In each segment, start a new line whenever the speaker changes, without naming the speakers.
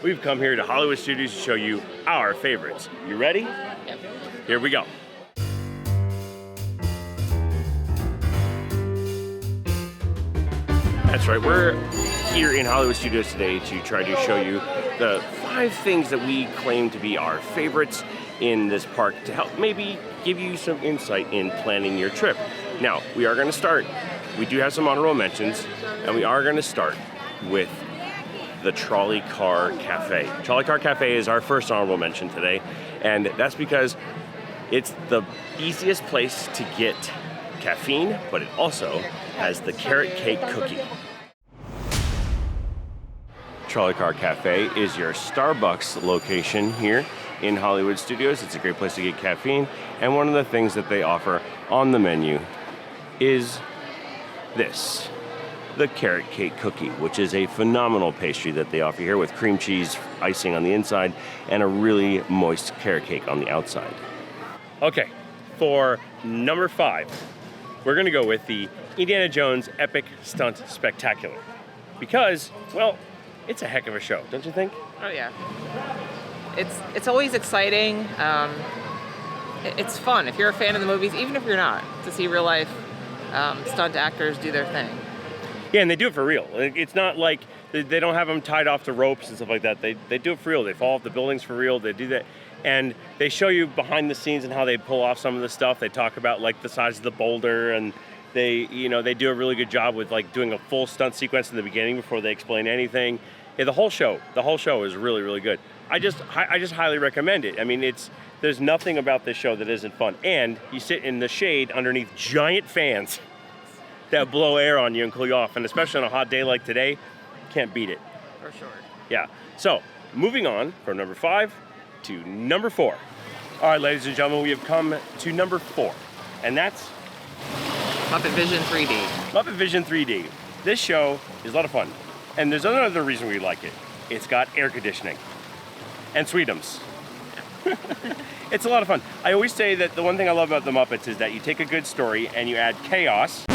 We've come here to Hollywood Studios to show you our favorites. You ready?
Yep.
Here we go. That's right, we're here in Hollywood Studios today to try to show you the 5 things that we claim to be our favorites in this park to help maybe give you some insight in planning your trip. Now, we are going to start, we do have some honorable mentions, and we are going to start with the Trolley Car Cafe. Trolley Car Cafe is our first honorable mention today, and that's because it's the easiest place to get caffeine, but it also has the carrot cake cookie. Trolley Car Cafe is your Starbucks location here in Hollywood Studios. It's a great place to get caffeine, and one of the things that they offer on the menu is this, the carrot cake cookie, which is a phenomenal pastry that they offer here with cream cheese icing on the inside and a really moist carrot cake on the outside. Okay, for number 5, we're gonna go with the Indiana Jones Epic Stunt Spectacular because, well, it's a heck of a show, don't you think?
Oh yeah. It's always exciting. It's fun if you're a fan of the movies, even if you're not, to see real life stunt actors do their thing.
Yeah, and they do it for real. It's not like they don't have them tied off to ropes and stuff like that. They do it for real. They fall off the buildings for real. They do that. And they show you behind the scenes and how they pull off some of the stuff. They talk about like the size of the boulder, and they do a really good job with like doing a full stunt sequence in the beginning before they explain anything. Yeah, the whole show is really, really good. I just highly recommend it. I mean, there's nothing about this show that isn't fun. And you sit in the shade underneath giant fans that blow air on you and cool you off. And especially on a hot day like today, can't beat it.
For sure.
Yeah. So, moving on from number 5 to number 4. All right, ladies and gentlemen, we have come to number 4. And that's
Muppet Vision 3D.
Muppet Vision 3D. This show is a lot of fun. And there's another reason we like it. It's got air conditioning and Sweetums. It's a lot of fun. I always say that the one thing I love about the Muppets is that you take a good story and you add chaos.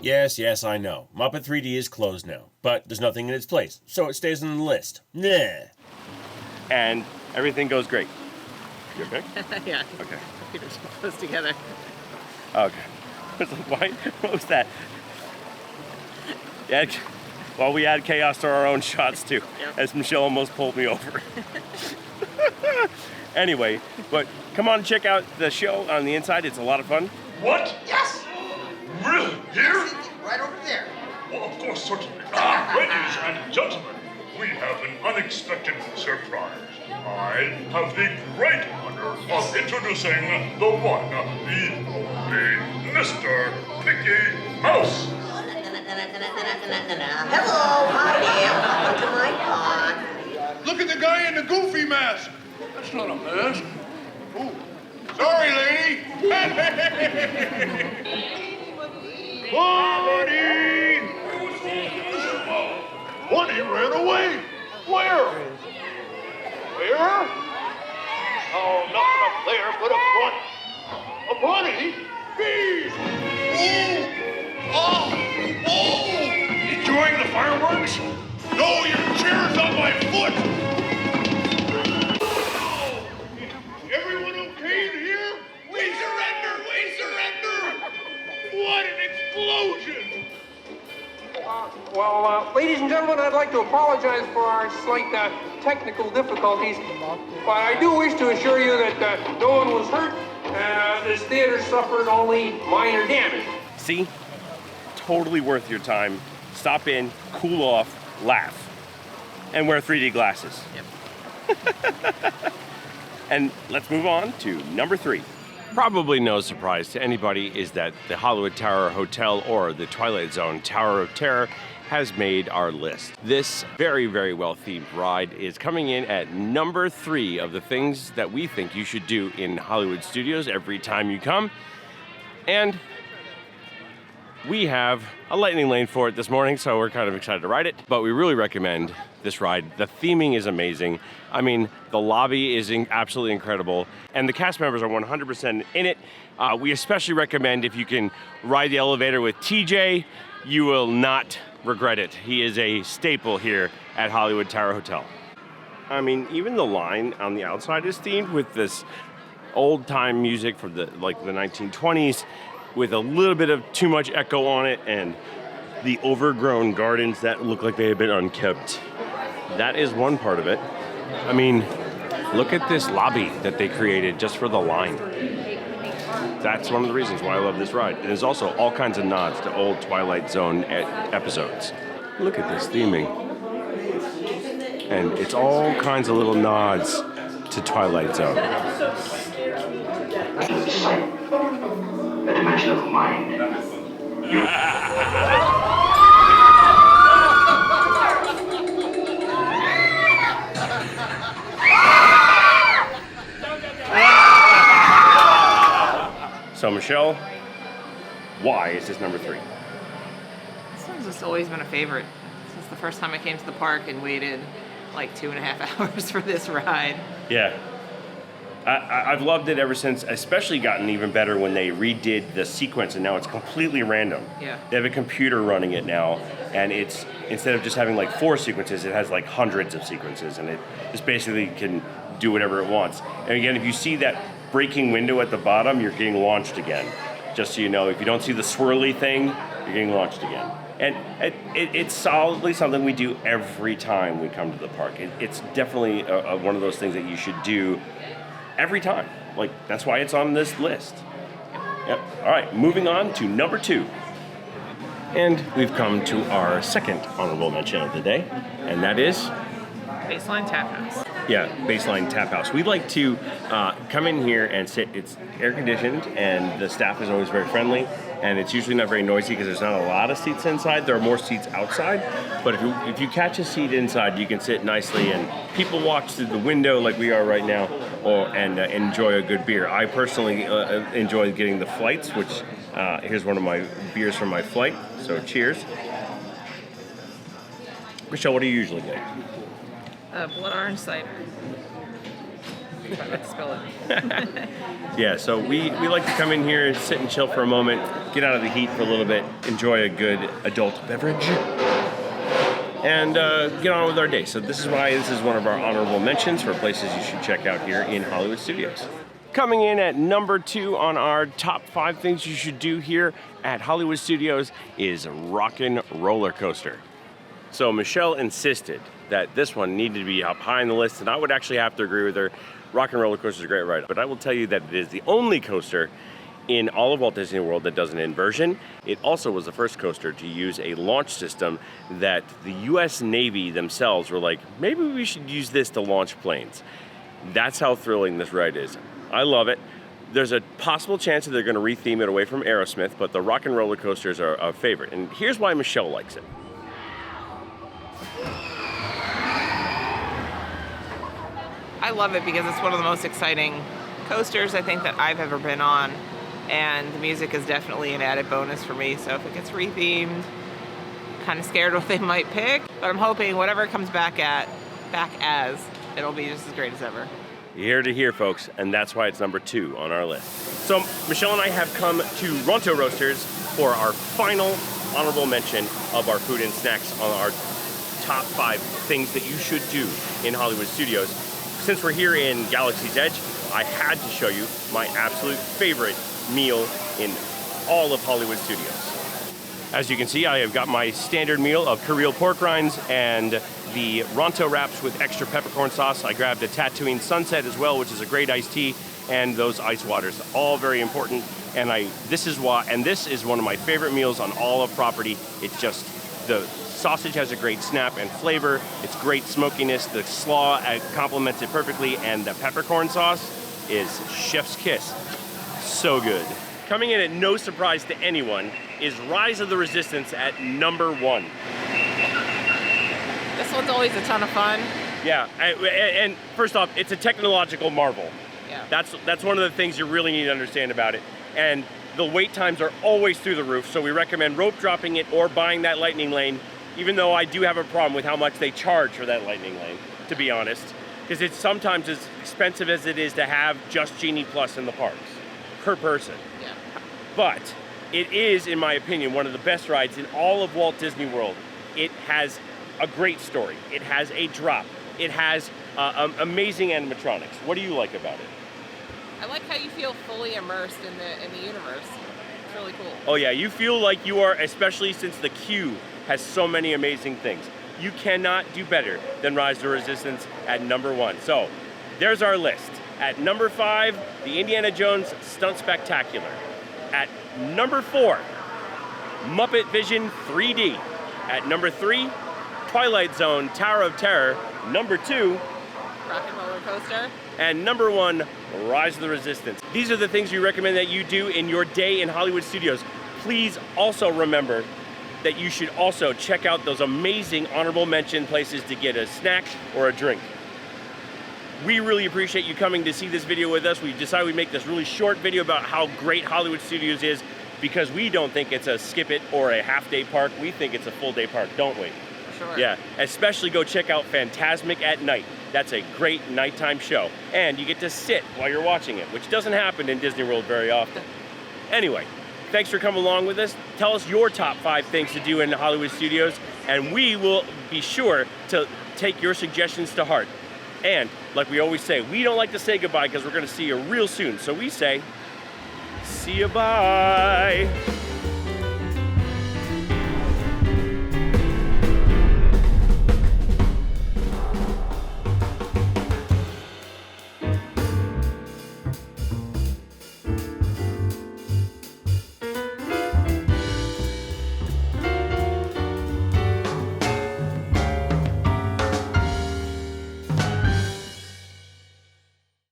Yes, I know. Muppet 3D is closed now, but there's nothing in its place, so it stays on the list. Nah. And everything goes great. You okay?
Yeah.
Okay.
Computers close together.
Okay. Why? What was that? Yeah. Well, we add chaos to our own shots too,
Yep.
as Michelle almost pulled me over. Anyway, but come on, check out the show on the inside. It's a lot of fun.
What?
Yes!
Really? Here?
Right over there.
Well, of course, certainly. Ladies and gentlemen, we have an unexpected surprise. I have the great honor of introducing the one, the only, Mr. Mickey Mouse.
Hello, hi there. Welcome to my park.
Look at the guy in the goofy mask. That's not a mask. Ooh. Sorry, lady. Bunny! Bunny ran away. Where? Where? Oh, nothing up there but a bunny. A bunny? Bees! Oh! Enjoying the fireworks? No, your chair's on my foot! Everyone okay in here? We surrender! We surrender! What an explosion!
Ladies and gentlemen, I'd like to apologize for our slight technical difficulties, but I do wish to assure you that no one was hurt, and this theater suffered only minor damage.
See? Totally worth your time. Stop in, cool off, laugh, and wear 3D glasses.
Yep.
And let's move on to number 3. Probably no surprise to anybody is that the Hollywood Tower Hotel, or the Twilight Zone Tower of Terror, has made our list. This very, very well-themed ride is coming in at number 3 of the things that we think you should do in Hollywood Studios every time you come. And we have a lightning lane for it this morning, so we're kind of excited to ride it, but we really recommend this ride. The theming is amazing. I mean, the lobby is absolutely incredible, and the cast members are 100% in it. We especially recommend if you can ride the elevator with TJ, you will not regret it. He is a staple here at Hollywood Tower Hotel. I mean, even the line on the outside is themed with this old-time music from the 1920s with a little bit of too much echo on it and the overgrown gardens that look like they have been unkept. That is one part of it. I mean, look at this lobby that they created just for the line. That's one of the reasons why I love this ride. And there's also all kinds of nods to old Twilight Zone episodes. Look at this theming. And it's all kinds of little nods to Twilight Zone.
A dimension of the mind.
So Michelle, why is this number 3?
This one's just always been a favorite since the first time I came to the park and waited like 2.5 hours for this ride.
Yeah. I've loved it ever since, especially gotten even better when they redid the sequence and now it's completely random.
Yeah.
They have a computer running it now and it's, instead of just having like 4 sequences, it has like hundreds of sequences and it just basically can do whatever it wants. And again, if you see that breaking window at the bottom, you're getting launched again. Just so you know, if you don't see the swirly thing, you're getting launched again. And it's solidly something we do every time we come to the park. It's definitely one of those things that you should do every time. Like, that's why it's on this list. Yep. All right, moving on to number 2. And we've come to our second honorable mention of the day, and that is
Baseline Taphouse.
Yeah, Baseline Taphouse. We like to come in here and sit. It's air conditioned, and the staff is always very friendly, and it's usually not very noisy because there's not a lot of seats inside. There are more seats outside, but if you catch a seat inside, you can sit nicely, and people watch through the window like we are right now, and enjoy a good beer. I personally enjoy getting the flights, which here's one of my beers from my flight. So cheers, Michelle. What do you usually get?
Blood orange cider. Try not to spill it.
Yeah, so we like to come in here, sit and chill for a moment, get out of the heat for a little bit, enjoy a good adult beverage, and get on with our day. So this is why this is one of our honorable mentions for places you should check out here in Hollywood Studios. Coming in at number 2 on our top 5 things you should do here at Hollywood Studios is Rockin' Roller Coaster. So Michelle insisted that this one needed to be up high on the list, and I would actually have to agree with her. Rockin' Roller Coaster is a great ride, but I will tell you that it is the only coaster in all of Walt Disney World that does an inversion. It also was the first coaster to use a launch system that the US Navy themselves were like, maybe we should use this to launch planes. That's how thrilling this ride is. I love it. There's a possible chance that they're going to retheme it away from Aerosmith, but the Rockin' Roller Coasters are a favorite, and here's why Michelle likes it.
I love it because it's one of the most exciting coasters I think that I've ever been on, and the music is definitely an added bonus for me. So if it gets rethemed, kind of scared what they might pick, but I'm hoping whatever it comes back as, it'll be just as great as ever.
You hear to hear, folks, and that's why it's number 2 on our list. So Michelle and I have come to Ronto Roasters for our final honorable mention of our food and snacks on our top 5 things that you should do in Hollywood Studios. Since we're here in Galaxy's Edge, I had to show you my absolute favorite meal in all of Hollywood Studios. As you can see, I have got my standard meal of Carril pork rinds and the Ronto wraps with extra peppercorn sauce. I grabbed a Tatooine Sunset as well, which is a great iced tea, and those ice waters, all very important. And this is one of my favorite meals on all of property. It's just the sausage has a great snap and flavor. It's great smokiness. The slaw complements it perfectly, and the peppercorn sauce is chef's kiss. So good. Coming in at no surprise to anyone is Rise of the Resistance at number 1.
This one's always a ton of fun.
Yeah, and first off, it's a technological marvel.
Yeah.
That's one of the things you really need to understand about it. And the wait times are always through the roof, so we recommend rope dropping it or buying that lightning lane, even though I do have a problem with how much they charge for that lightning lane, to be honest, because it's sometimes as expensive as it is to have just Genie Plus in the parks, per person.
Yeah.
But it is, in my opinion, one of the best rides in all of Walt Disney World. It has a great story. It has a drop. it has amazing animatronics. What do you like about it?
I like how you feel fully immersed in the universe. It's really cool.
Oh yeah, you feel like you are, especially since the queue has so many amazing things. You cannot do better than Rise of the Resistance at number 1. So, there's our list. At number 5, the Indiana Jones Stunt Spectacular. At number 4, Muppet Vision 3D. At number 3, Twilight Zone Tower of Terror. Number 2,
Rock and Roller Coaster.
and number 1, Rise of the Resistance. These are the things we recommend that you do in your day in Hollywood studios. Please also remember that you should also check out those amazing honorable mention places to get a snack or a drink. We really appreciate you coming to see this video with us. We decided we'd make this really short video about how great Hollywood Studios is because we don't think it's a skip it or a half-day park. We think it's a full-day park, don't we?
Sure.
Yeah, especially go check out Fantasmic at night. That's a great nighttime show. And you get to sit while you're watching it, which doesn't happen in Disney World very often. Anyway, thanks for coming along with us. Tell us your top 5 things to do in the Hollywood Studios, and we will be sure to take your suggestions to heart. And like we always say, we don't like to say goodbye because we're going to see you real soon. So we say, see you, bye.